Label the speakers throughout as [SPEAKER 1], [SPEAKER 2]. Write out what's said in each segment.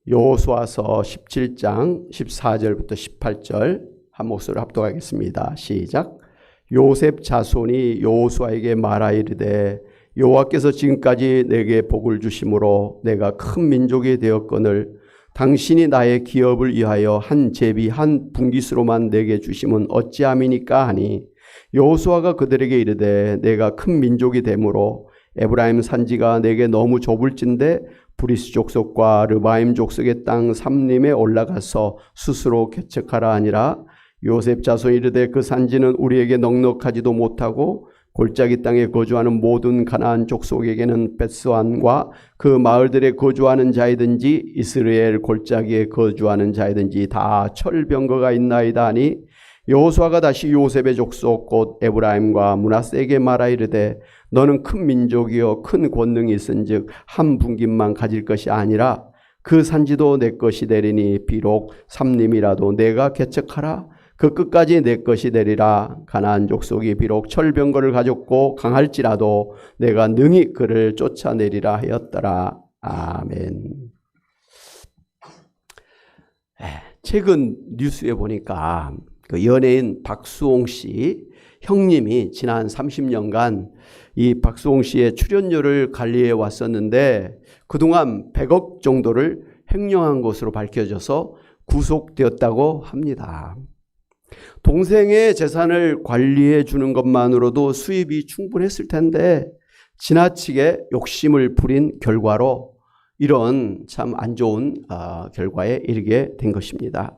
[SPEAKER 1] 여호수아서 17장 14절부터 18절 한 목소리로 합독하겠습니다. 시작. 요셉 자손이 여호수아에게 말하이르되 여호와께서 지금까지 내게 복을 주심으로 내가 큰 민족이 되었거늘 당신이 나의 기업을 위하여 한 제비 한 분깃으로만 내게 주심은 어찌함이니까 하니 여호수아가 그들에게 이르되 내가 큰 민족이 되므로 에브라임 산지가 내게 너무 좁을진데 브리스 족속과 르바임 족속의 땅 삼림에 올라가서 스스로 개척하라 하니라. 요셉 자손이 이르되 그 산지는 우리에게 넉넉하지도 못하고 골짜기 땅에 거주하는 모든 가나안 족속에게는 벳스안과 그 마을들에 거주하는 자이든지 이스라엘 골짜기에 거주하는 자이든지 다 철병거가 있나이다 하니 여호수아가 다시 요셉의 족속 곧 에브라임과 므낫세에게 말하 이르되 너는 큰 민족이여 큰 권능이 있은즉 한 분깃만 가질 것이 아니라 그 산지도 내 것이 되리니 비록 삼림이라도 내가 개척하라. 그 끝까지 내 것이 되리라. 가나안 족속이 비록 철병거를 가졌고 강할지라도 내가 능히 그를 쫓아내리라 하였더라. 아멘. 최근 뉴스에 보니까 그 연예인 박수홍 씨 형님이 지난 30년간 이 박수홍 씨의 출연료를 관리해 왔었는데 그동안 100억 정도를 횡령한 것으로 밝혀져서 구속되었다고 합니다. 동생의 재산을 관리해 주는 것만으로도 수입이 충분했을 텐데 지나치게 욕심을 부린 결과로 이런 참 안 좋은 결과에 이르게 된 것입니다.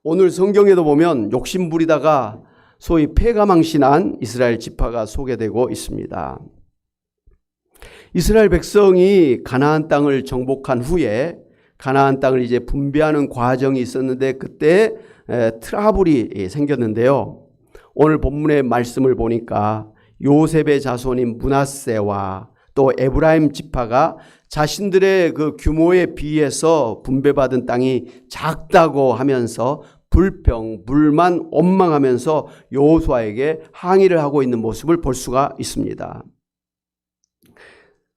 [SPEAKER 1] 오늘 성경에도 보면 욕심 부리다가 소위 패가망신한 이스라엘 지파가 소개되고 있습니다. 이스라엘 백성이 가나안 땅을 정복한 후에 가나안 땅을 이제 분배하는 과정이 있었는데 그때 트러블이 생겼는데요. 오늘 본문의 말씀을 보니까 요셉의 자손인 므낫세와 또 에브라임 지파가 자신들의 그 규모에 비해서 분배받은 땅이 작다고 하면서 불만 원망하면서 여호수아에게 항의를 하고 있는 모습을 볼 수가 있습니다.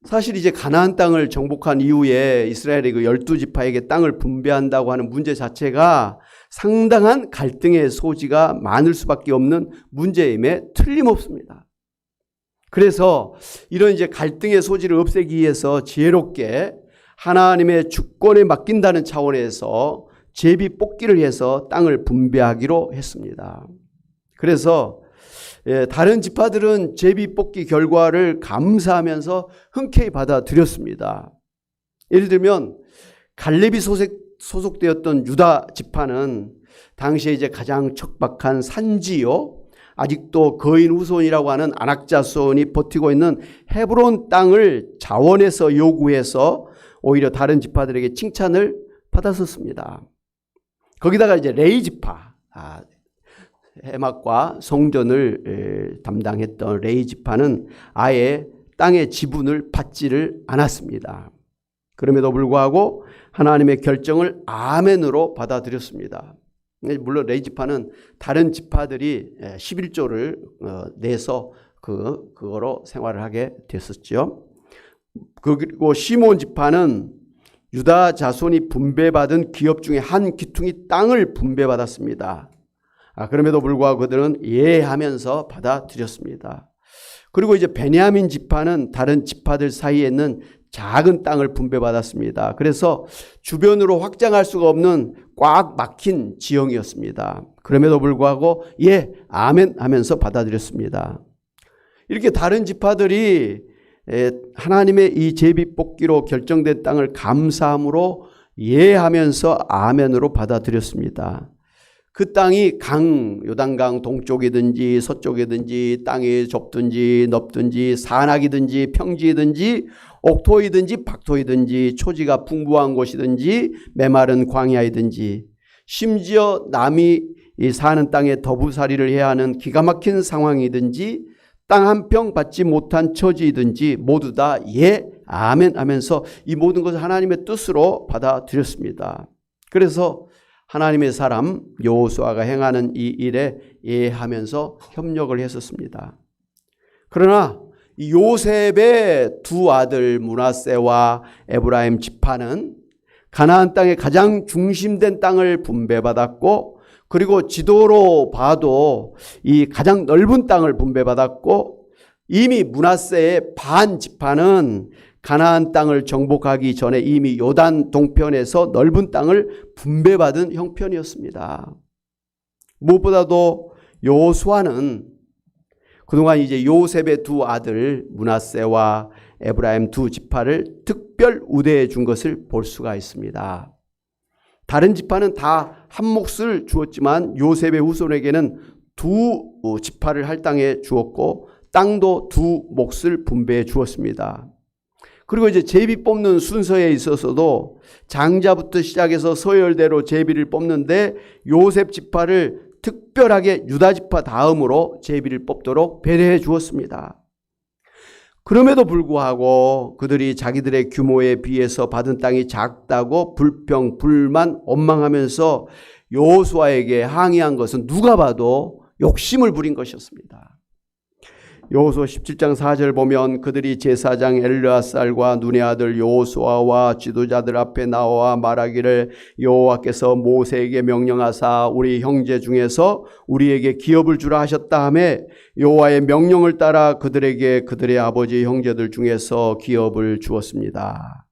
[SPEAKER 1] 사실 이제 가나안 땅을 정복한 이후에 이스라엘의 그 12지파에게 땅을 분배한다고 하는 문제 자체가 상당한 갈등의 소지가 많을 수밖에 없는 문제임에 틀림없습니다. 그래서 이런 이제 갈등의 소지를 없애기 위해서 지혜롭게 하나님의 주권에 맡긴다는 차원에서 제비 뽑기를 해서 땅을 분배하기로 했습니다. 그래서 다른 지파들은 제비 뽑기 결과를 감사하면서 흔쾌히 받아들였습니다. 예를 들면 갈렙이 소속되었던 유다 지파는 당시에 이제 가장 척박한 산지요. 아직도 거인 후손이라고 하는 아낙 자손이 버티고 있는 헤브론 땅을 자원해서 요구해서 오히려 다른 지파들에게 칭찬을 받았었습니다. 거기다가 이제 레위 지파, 해막과 성전을 담당했던 레위 지파는 아예 땅의 지분을 받지를 않았습니다. 그럼에도 불구하고 하나님의 결정을 아멘으로 받아들였습니다. 물론 레위 지파는 다른 지파들이 11조를 내서 그거로 생활을 하게 됐었죠. 그리고 시몬 지파는 유다 자손이 분배받은 기업 중에 한 기퉁이 땅을 분배받았습니다. 그럼에도 불구하고 그들은 예하면서 받아들였습니다. 그리고 이제 베냐민 지파는 다른 지파들 사이에 있는 작은 땅을 분배받았습니다. 그래서 주변으로 확장할 수가 없는 꽉 막힌 지형이었습니다. 그럼에도 불구하고 예, 아멘 하면서 받아들였습니다. 이렇게 다른 지파들이 하나님의 이 제비 뽑기로 결정된 땅을 감사함으로 예하면서 아멘으로 받아들였습니다. 그 땅이 요단강 동쪽이든지 서쪽이든지 땅이 좁든지 넓든지 산악이든지 평지이든지 옥토이든지 박토이든지 초지가 풍부한 곳이든지 메마른 광야이든지 심지어 남이 사는 땅에 더부살이를 해야 하는 기가 막힌 상황이든지 땅 한 평 받지 못한 처지이든지 모두 다 예, 아멘 하면서 이 모든 것을 하나님의 뜻으로 받아들였습니다. 그래서 하나님의 사람 여호수아가 행하는 이 일에 예하면서 협력을 했었습니다. 그러나 이 요셉의 두 아들 므낫세와 에브라임 지파는 가나안 땅의 가장 중심된 땅을 분배받았고, 그리고 지도로 봐도 이 가장 넓은 땅을 분배받았고, 이미 므낫세의 반 지파는 가나안 땅을 정복하기 전에 이미 요단 동편에서 넓은 땅을 분배받은 형편이었습니다. 무엇보다도 여호수아는 그동안 이제 요셉의 두 아들 므낫세와 에브라임 두 지파를 특별 우대해 준 것을 볼 수가 있습니다. 다른 지파는 다 한 몫을 주었지만 요셉의 후손에게는 두 지파를 할당해 주었고 땅도 두 몫을 분배해 주었습니다. 그리고 이제 제비 뽑는 순서에 있어서도 장자부터 시작해서 서열대로 제비를 뽑는데 요셉 지파를 특별하게 유다 지파 다음으로 제비를 뽑도록 배려해 주었습니다. 그럼에도 불구하고 그들이 자기들의 규모에 비해서 받은 땅이 작다고 불평, 불만, 원망하면서 여호수아에게 항의한 것은 누가 봐도 욕심을 부린 것이었습니다. 여호수아 17장 4절 보면 그들이 제사장 엘르아살과 눈의 아들 여호수아와 지도자들 앞에 나와 말하기를 여호와께서 모세에게 명령하사 우리 형제 중에서 우리에게 기업을 주라 하셨다 하며 여호와의 명령을 따라 그들에게 그들의 아버지 형제들 중에서 기업을 주었습니다.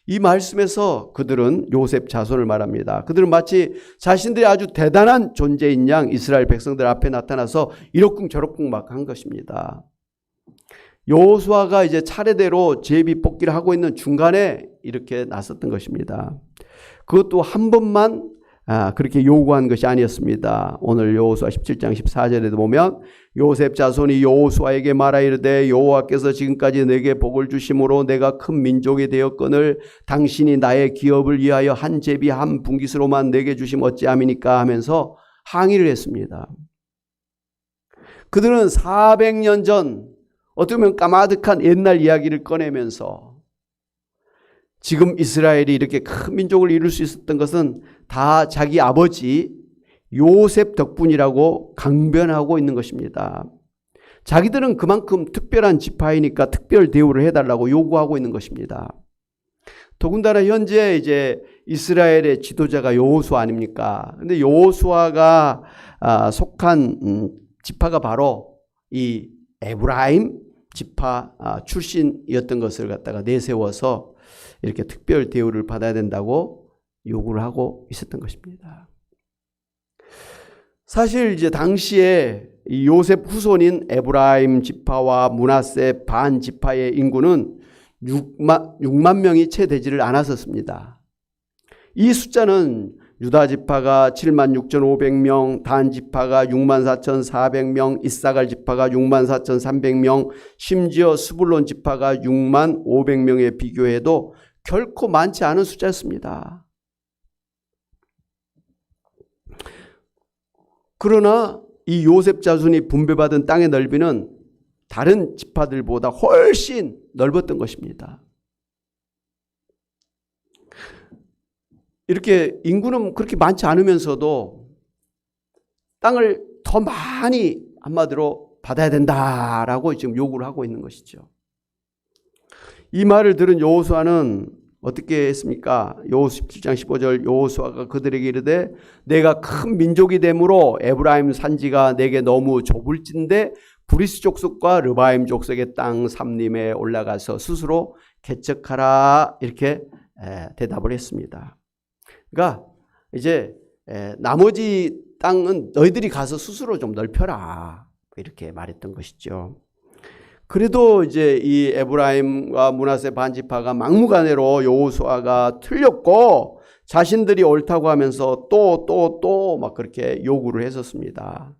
[SPEAKER 1] 이 말씀에서 그들은 요셉 자손을 말합니다. 그들은 마치 자신들이 아주 대단한 존재인 양 이스라엘 백성들 앞에 나타나서 이러쿵저러쿵 막 한 것입니다. 여호수아가 이제 차례대로 제비 뽑기를 하고 있는 중간에 이렇게 나섰던 것입니다. 그것도 한 번만 그렇게 요구한 것이 아니었습니다. 오늘 여호수아 17장 14절에도 보면 요셉 자손이 여호수아에게 말하이르되 여호와께서 지금까지 내게 복을 주심으로 내가 큰 민족이 되었거늘 당신이 나의 기업을 위하여 한 제비 한 분깃으로만 내게 주심 어찌함이니까 하면서 항의를 했습니다. 그들은 400년 전 어떻게 보면 까마득한 옛날 이야기를 꺼내면서 지금 이스라엘이 이렇게 큰 민족을 이룰 수 있었던 것은 다 자기 아버지 요셉 덕분이라고 강변하고 있는 것입니다. 자기들은 그만큼 특별한 지파이니까 특별 대우를 해달라고 요구하고 있는 것입니다. 더군다나 현재 이제 이스라엘의 지도자가 여호수아 아닙니까? 근데 여호수아가 속한 지파가 바로 이 에브라임 지파 출신이었던 것을 갖다가 내세워서 이렇게 특별 대우를 받아야 된다고 요구를 하고 있었던 것입니다. 사실 이제 당시에 이 요셉 후손인 에브라임 지파와 므낫세 반 지파의 인구는 6만 명이 채 되지를 않았었습니다. 이 숫자는 유다 지파가 76,500명, 단 지파가 64,400명, 이사갈 지파가 64,300명, 심지어 스불론 지파가 65,000명에 비교해도 결코 많지 않은 숫자였습니다. 그러나 이 요셉 자손이 분배받은 땅의 넓이는 다른 지파들보다 훨씬 넓었던 것입니다. 이렇게 인구는 그렇게 많지 않으면서도 땅을 더 많이 한마디로 받아야 된다라고 지금 요구를 하고 있는 것이죠. 이 말을 들은 여호수아는 어떻게 했습니까? 여호수아 17장 15절 여호수아가 그들에게 이르되 내가 큰 민족이 되므로 에브라임 산지가 내게 너무 좁을진데 브리스 족속과 르바임 족속의 땅 삼림에 올라가서 스스로 개척하라 이렇게 대답을 했습니다. 그러니까 이제 나머지 땅은 너희들이 가서 스스로 좀 넓혀라 이렇게 말했던 것이죠. 그래도 이제 이 에브라임과 므낫세 반지파가 막무가내로 여호수아가 틀렸고 자신들이 옳다고 하면서 또 막 그렇게 요구를 했었습니다.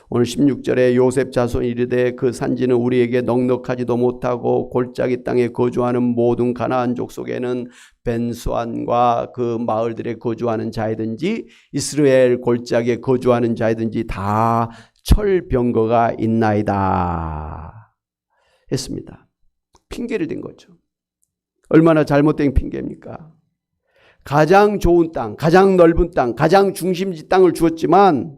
[SPEAKER 1] 오늘 16절에 요셉 자손이 이르되 그 산지는 우리에게 넉넉하지도 못하고 골짜기 땅에 거주하는 모든 가나안 족속에는 벤수안과 그 마을들에 거주하는 자이든지 이스라엘 골짜기에 거주하는 자이든지 다 철병거가 있나이다 했습니다. 핑계를 댄 거죠. 얼마나 잘못된 핑계입니까? 가장 좋은 땅, 가장 넓은 땅, 가장 중심지 땅을 주었지만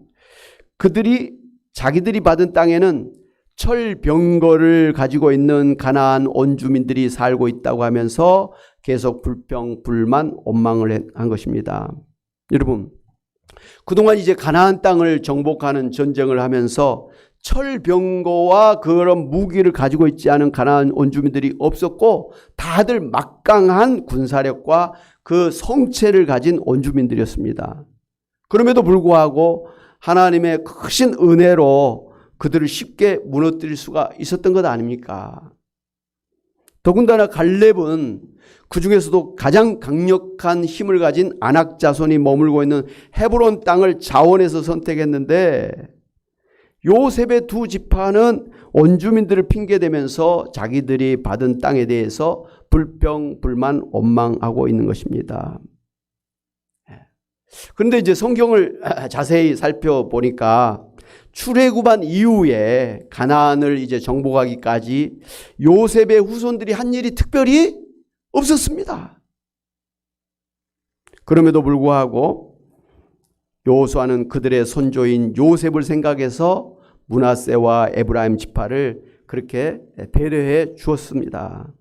[SPEAKER 1] 자기들이 받은 땅에는 철병거를 가지고 있는 가나안 원주민들이 살고 있다고 하면서 계속 불평, 불만, 원망을 한 것입니다. 여러분, 그동안 이제 가나안 땅을 정복하는 전쟁을 하면서 철병거와 그런 무기를 가지고 있지 않은 가나안 원주민들이 없었고 다들 막강한 군사력과 그 성체를 가진 원주민들이었습니다. 그럼에도 불구하고 하나님의 크신 은혜로 그들을 쉽게 무너뜨릴 수가 있었던 것 아닙니까? 더군다나 갈렙은 그 중에서도 가장 강력한 힘을 가진 아낙 자손이 머물고 있는 헤브론 땅을 자원해서 선택했는데 요셉의 두 지파는 원주민들을 핑계대면서 자기들이 받은 땅에 대해서 불평, 불만, 원망하고 있는 것입니다. 그런데 이제 성경을 자세히 살펴보니까 출애굽한 이후에 가나안을 이제 정복하기까지 요셉의 후손들이 한 일이 특별히 없었습니다. 그럼에도 불구하고 여호수아는 그들의 선조인 요셉을 생각해서 므낫세와 에브라임 지파를 그렇게 배려해 주었습니다.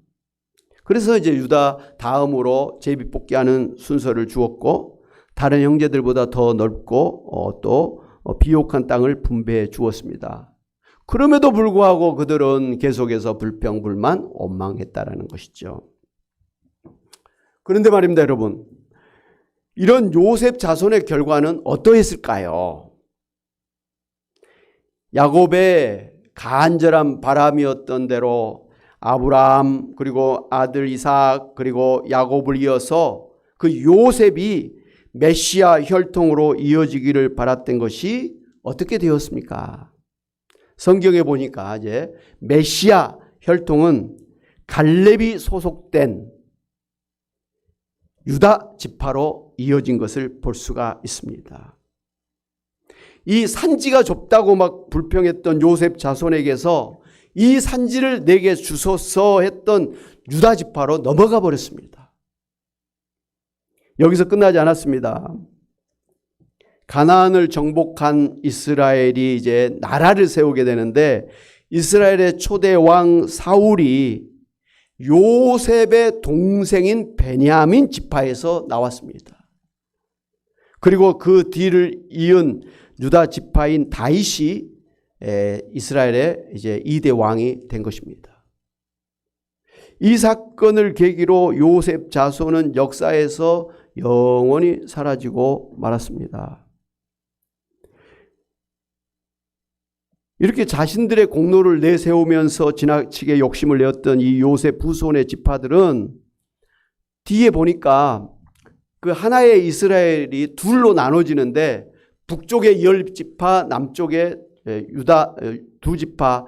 [SPEAKER 1] 그래서 이제 유다 다음으로 제비뽑기하는 순서를 주었고 다른 형제들보다 더 넓고 또 비옥한 땅을 분배해 주었습니다. 그럼에도 불구하고 그들은 계속해서 불평, 불만, 원망했다라는 것이죠. 그런데 말입니다, 여러분. 이런 요셉 자손의 결과는 어떠했을까요? 야곱의 간절한 바람이었던 대로 아브라함 그리고 아들 이삭 그리고 야곱을 이어서 그 요셉이 메시아 혈통으로 이어지기를 바랐던 것이 어떻게 되었습니까? 성경에 보니까 이제 메시아 혈통은 갈렙이 소속된 유다 지파로 이어진 것을 볼 수가 있습니다. 이 산지가 좁다고 막 불평했던 요셉 자손에게서 이 산지를 내게 주소서 했던 유다 지파로 넘어가 버렸습니다. 여기서 끝나지 않았습니다. 가나안을 정복한 이스라엘이 이제 나라를 세우게 되는데 이스라엘의 초대 왕 사울이 요셉의 동생인 베냐민 지파에서 나왔습니다. 그리고 그 뒤를 이은 유다 지파인 다윗이 이스라엘의 이제 2대 왕이 된 것입니다. 이 사건을 계기로 요셉 자손은 역사에서 영원히 사라지고 말았습니다. 이렇게 자신들의 공로를 내세우면서 지나치게 욕심을 내었던 이 요셉 후손의 지파들은 뒤에 보니까 그 하나의 이스라엘이 둘로 나눠지는데 북쪽의 10지파, 남쪽의 유다 두 지파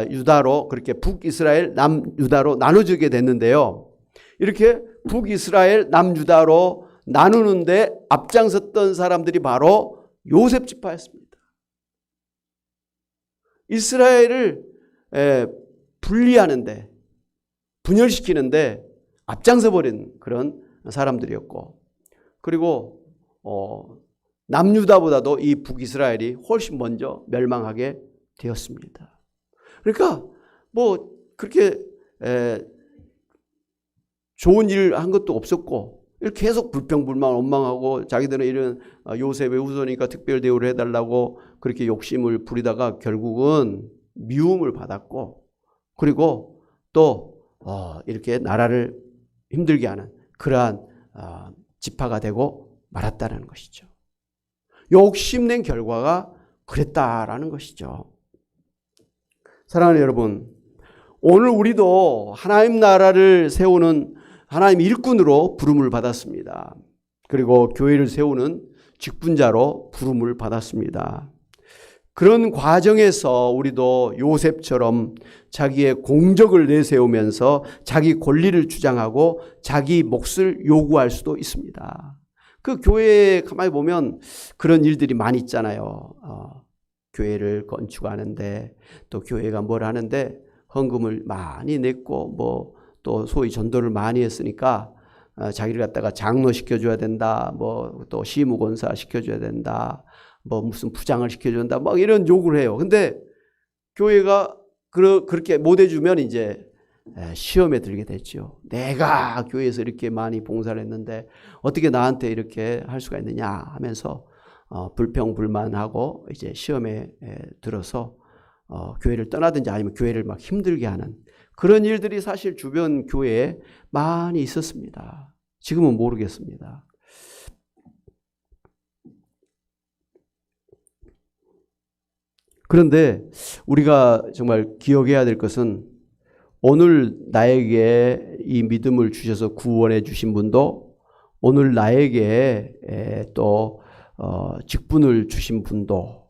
[SPEAKER 1] 유다로 그렇게 북이스라엘, 남유다로 나눠지게 됐는데요. 이렇게 북이스라엘, 남유다로 나누는데 앞장섰던 사람들이 바로 요셉 지파였습니다. 이스라엘을 분리하는데 분열시키는데 앞장서 버린 그런 사람들이었고 그리고 남유다보다도 이 북이스라엘이 훨씬 먼저 멸망하게 되었습니다. 그러니까 뭐 그렇게 좋은 일 한 것도 없었고 계속 불평불만 원망하고 자기들은 이런 요셉의 후손이니까 특별 대우를 해달라고 그렇게 욕심을 부리다가 결국은 미움을 받았고 그리고 또 이렇게 나라를 힘들게 하는 그러한 지파가 되고 말았다는 것이죠. 욕심낸 결과가 그랬다라는 것이죠. 사랑하는 여러분, 오늘 우리도 하나님 나라를 세우는 하나님 일꾼으로 부름을 받았습니다. 그리고 교회를 세우는 직분자로 부름을 받았습니다. 그런 과정에서 우리도 요셉처럼 자기의 공적을 내세우면서 자기 권리를 주장하고 자기 몫을 요구할 수도 있습니다. 그 교회에 가만히 보면 그런 일들이 많이 있잖아요. 교회를 건축하는데 또 교회가 뭘 하는데 헌금을 많이 냈고 뭐 또 소위 전도를 많이 했으니까 자기를 갖다가 장로 시켜줘야 된다. 뭐 또 시무권사 시켜줘야 된다. 뭐 무슨 부장을 시켜줘야 된다. 막 이런 요구를 해요. 근데 교회가 그렇게 못 해주면 이제 시험에 들게 됐죠. 내가 교회에서 이렇게 많이 봉사를 했는데 어떻게 나한테 이렇게 할 수가 있느냐 하면서 불평불만하고 이제 시험에 들어서 교회를 떠나든지 아니면 교회를 막 힘들게 하는 그런 일들이 사실 주변 교회에 많이 있었습니다. 지금은 모르겠습니다. 그런데 우리가 정말 기억해야 될 것은 오늘 나에게 이 믿음을 주셔서 구원해 주신 분도 오늘 나에게 또 직분을 주신 분도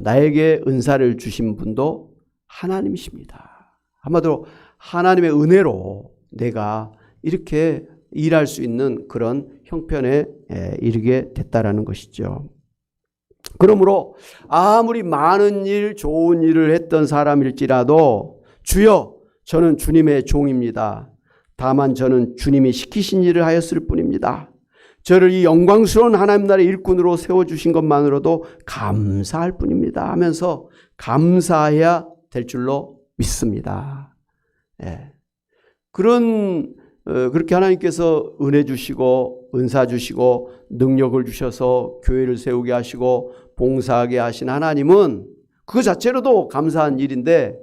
[SPEAKER 1] 나에게 은사를 주신 분도 하나님이십니다. 한마디로 하나님의 은혜로 내가 이렇게 일할 수 있는 그런 형편에 이르게 됐다라는 것이죠. 그러므로 아무리 많은 일, 좋은 일을 했던 사람일지라도 주여 저는 주님의 종입니다. 다만 저는 주님이 시키신 일을 하였을 뿐입니다. 저를 이 영광스러운 하나님 나라의 일꾼으로 세워주신 것만으로도 감사할 뿐입니다 하면서 감사해야 될 줄로 믿습니다. 그렇게 하나님께서 은혜 주시고 은사 주시고 능력을 주셔서 교회를 세우게 하시고 봉사하게 하신 하나님은 그 자체로도 감사한 일인데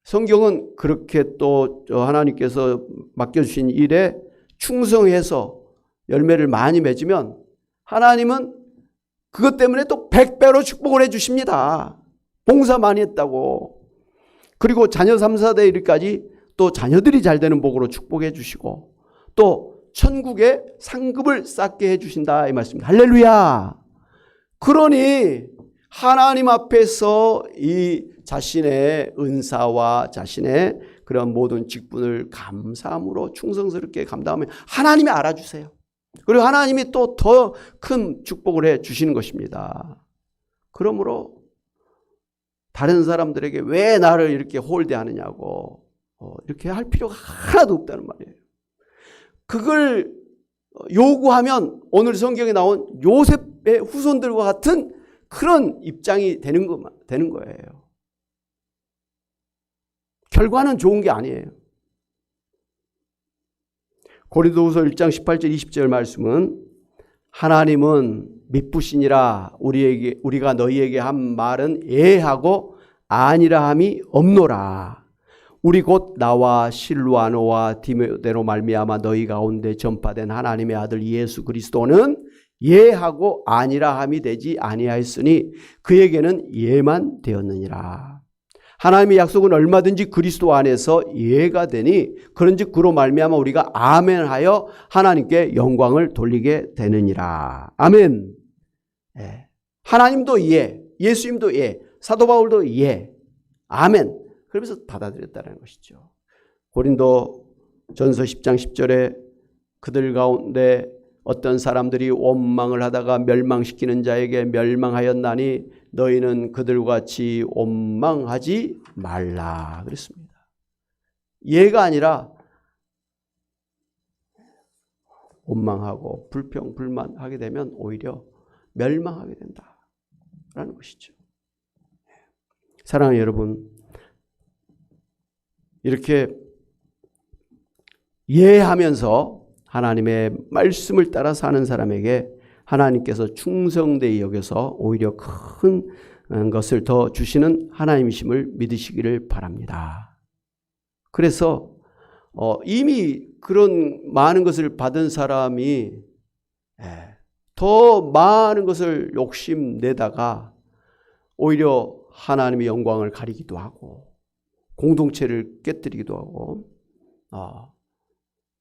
[SPEAKER 1] 성경은 그렇게 또 하나님께서 맡겨주신 일에 충성해서 열매를 많이 맺으면 하나님은 그것 때문에 또 100배로 축복을 해 주십니다. 봉사 많이 했다고. 그리고 자녀 3, 4대 1까지 또 자녀들이 잘 되는 복으로 축복해 주시고 또 천국에 상급을 쌓게 해 주신다 이 말씀입니다. 할렐루야. 그러니 하나님 앞에서 이 자신의 은사와 자신의 그런 모든 직분을 감사함으로 충성스럽게 감당하면 하나님이 알아주세요. 그리고 하나님이 또 더 큰 축복을 해 주시는 것입니다. 그러므로 다른 사람들에게 왜 나를 이렇게 홀대하느냐고 이렇게 할 필요가 하나도 없다는 말이에요. 그걸 요구하면 오늘 성경에 나온 요셉의 후손들과 같은 그런 입장이 되는 거예요. 결과는 좋은 게 아니에요. 고린도후서 1장 18절 20절 말씀은 하나님은 미쁘시니라 우리가 너희에게 한 말은 예하고 아니라 함이 없노라. 우리 곧 나와 실루아노와 디모데로 말미암아 너희 가운데 전파된 하나님의 아들 예수 그리스도는 예하고 아니라 함이 되지 아니하였으니 그에게는 예만 되었느니라. 하나님의 약속은 얼마든지 그리스도 안에서 예가 되니 그런즉 그로 말미암아 우리가 아멘하여 하나님께 영광을 돌리게 되느니라. 아멘. 하나님도 예, 예수님도 예, 사도 바울도 예, 아멘. 그러면서 받아들였다는 것이죠. 고린도 전서 10장 10절에 그들 가운데 어떤 사람들이 원망을 하다가 멸망시키는 자에게 멸망하였나니 너희는 그들과 같이 원망하지 말라 그랬습니다. 예가 아니라 원망하고 불평, 불만하게 되면 오히려 멸망하게 된다라는 것이죠. 사랑하는 여러분, 이렇게 예하면서 하나님의 말씀을 따라 사는 사람에게 하나님께서 충성되이 여겨서 오히려 큰 것을 더 주시는 하나님이심을 믿으시기를 바랍니다. 그래서 이미 그런 많은 것을 받은 사람이 더 많은 것을 욕심내다가 오히려 하나님의 영광을 가리기도 하고 공동체를 깨뜨리기도 하고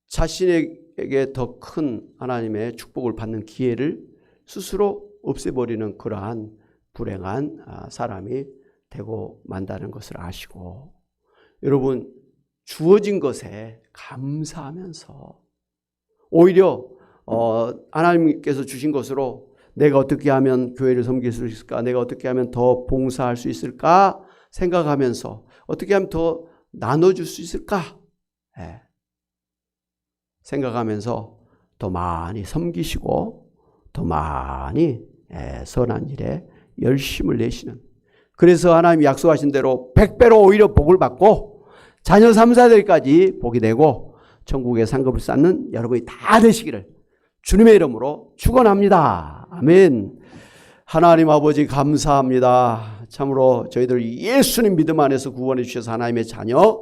[SPEAKER 1] 자신에게 더 큰 하나님의 축복을 받는 기회를 스스로 없애버리는 그러한 불행한 사람이 되고 만다는 것을 아시고 여러분 주어진 것에 감사하면서 오히려 하나님께서 주신 것으로 내가 어떻게 하면 교회를 섬길 수 있을까? 내가 어떻게 하면 더 봉사할 수 있을까? 생각하면서 어떻게 하면 더 나눠줄 수 있을까? 생각하면서 더 많이 섬기시고 더 많이 선한 일에 열심을 내시는 그래서 하나님이 약속하신 대로 100배로 오히려 복을 받고 자녀 3, 4대까지 복이 되고 천국의 상급을 쌓는 여러분이 다 되시기를 주님의 이름으로 축원합니다. 아멘. 하나님 아버지 감사합니다. 참으로 저희들 예수님 믿음 안에서 구원해 주셔서 하나님의 자녀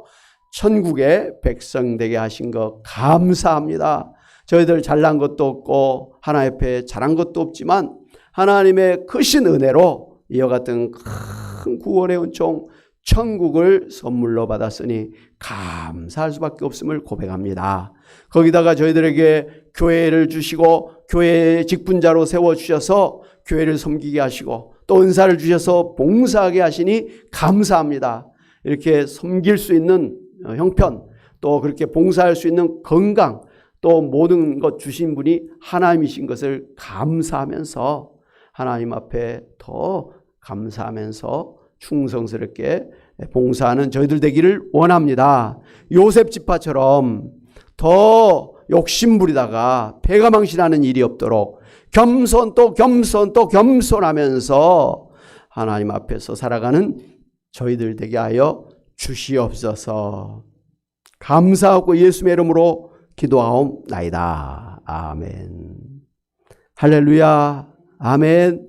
[SPEAKER 1] 천국의 백성 되게 하신 것 감사합니다. 저희들 잘난 것도 없고 하나님 앞에 잘한 것도 없지만 하나님의 크신 은혜로 이와 같은 큰 구원의 은총 천국을 선물로 받았으니 감사할 수밖에 없음을 고백합니다. 거기다가 저희들에게 교회를 주시고 교회의 직분자로 세워주셔서 교회를 섬기게 하시고 또 은사를 주셔서 봉사하게 하시니 감사합니다. 이렇게 섬길 수 있는 형편, 또 그렇게 봉사할 수 있는 건강, 또 모든 것 주신 분이 하나님이신 것을 감사하면서 하나님 앞에 더 감사하면서 충성스럽게 봉사하는 저희들 되기를 원합니다. 요셉 지파처럼 더 욕심부리다가 배가 망신하는 일이 없도록 겸손 또 겸손 또 겸손하면서 하나님 앞에서 살아가는 저희들 되게 하여 주시옵소서. 감사하고 예수의 이름으로 기도하옵나이다. 아멘. 할렐루야. 아멘.